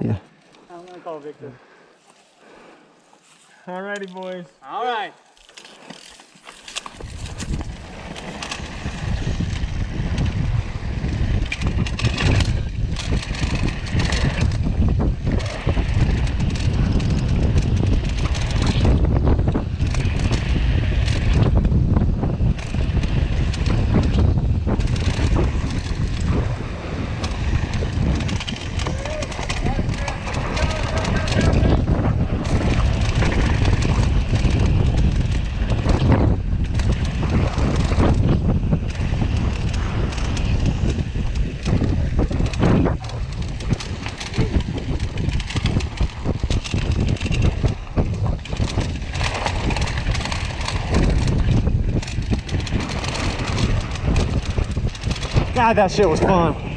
Yeah. I'm gonna call Victor. Alrighty, boys. All right. God, that shit was fun.